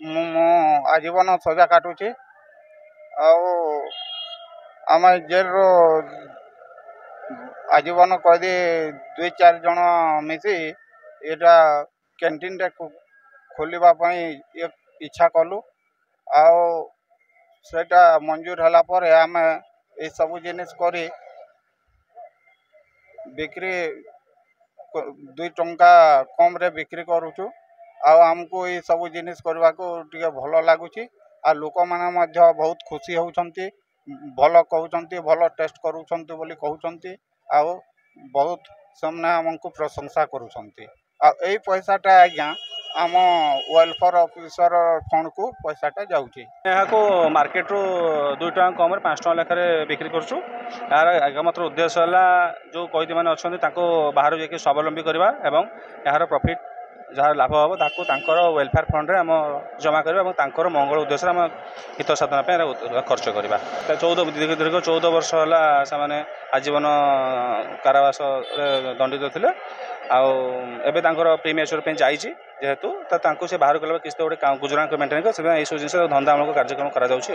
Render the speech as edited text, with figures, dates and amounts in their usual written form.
ମୁଁ ଆଜୀବନ ସଜା କାଟୁଛି ଆଉ ଆମେ ଜେଲ୍ରୁ ଆଜୀବନ କଏଦୀ 2-4 ଜଣ ମିଶି ଏଇଟା କ୍ୟାଣ୍ଟିନ୍ଟେ ଖୋଲିବା ପାଇଁ ଇଚ୍ଛା କଲୁ ଆଉ ସେଇଟା ମଞ୍ଜୁର ହେଲା ପରେ ଆମେ ଏସବୁ ଜିନିଷ କରି ବିକ୍ରି 2 ଟଙ୍କା କମ୍ରେ ବିକ୍ରି କରୁଛୁ ଆଉ ଆମକୁ ଏସବୁ ଜିନିଷ କରିବାକୁ ଟିକେ ଭଲ ଲାଗୁଛି ଆଉ ଲୋକମାନେ ମଧ୍ୟ ବହୁତ ଖୁସି ହେଉଛନ୍ତି ଭଲ କହୁଛନ୍ତି ଭଲ ଟେଷ୍ଟ କରୁଛନ୍ତି ବୋଲି କହୁଛନ୍ତି ଆଉ ବହୁତ ସେମାନେ ଆମକୁ ପ୍ରଶଂସା କରୁଛନ୍ତି ଆଉ ଏଇ ପଇସାଟା ଆଜ୍ଞା ଆମ ୱେଲଫେୟାର ଅଫିସର ଫଣ୍ଡକୁ ପଇସାଟା ଯାଉଛି। ଏହାକୁ ମାର୍କେଟରୁ 2 ଟଙ୍କା କମ୍ରେ 5 ଟଙ୍କା ଲେଖାରେ ବିକ୍ରି କରୁଛୁ। ଏହାର ଏକମାତ୍ର ଉଦ୍ଦେଶ୍ୟ ହେଲା ଯେଉଁ କଏଦୀମାନେ ଅଛନ୍ତି ତାଙ୍କୁ ବାହାରୁ ଯାଇକି ସ୍ୱାବଲମ୍ବୀ କରିବା ଏବଂ ଏହାର ପ୍ରଫିଟ୍ ଯାହା ଲାଭ ହେବ ତାକୁ ତାଙ୍କର ୱେଲଫେୟାର ଫଣ୍ଡରେ ଆମ ଜମା କରିବା ଏବଂ ତାଙ୍କର ମଙ୍ଗଳ ଉଦ୍ଦେଶ୍ୟରେ ଆମ ହିତ ସାଧନ ପାଇଁ ଖର୍ଚ୍ଚ କରିବା। ଦୀର୍ଘ 14 ବର୍ଷ ହେଲା ସେମାନେ ଆଜୀବନ କାରାବାସରେ ଦଣ୍ଡିତ ଥିଲେ ଆଉ ଏବେ ତାଙ୍କର ପ୍ରିମିୟର ପାଇଁ ଯାଇଛି ଯେହେତୁ ତାଙ୍କୁ ସେ ବାହାରକୁ ଗଲା କିଛି ତ ଗୋଟେ ଗୁଜୁରାଣ ମେଣ୍ଟେନ ସେଥିପାଇଁ ଏଇସବୁ ଜିନିଷ ଧନ୍ଦା ଆମକୁ କାର୍ଯ୍ୟକ୍ରମ କରାଯାଉଛି।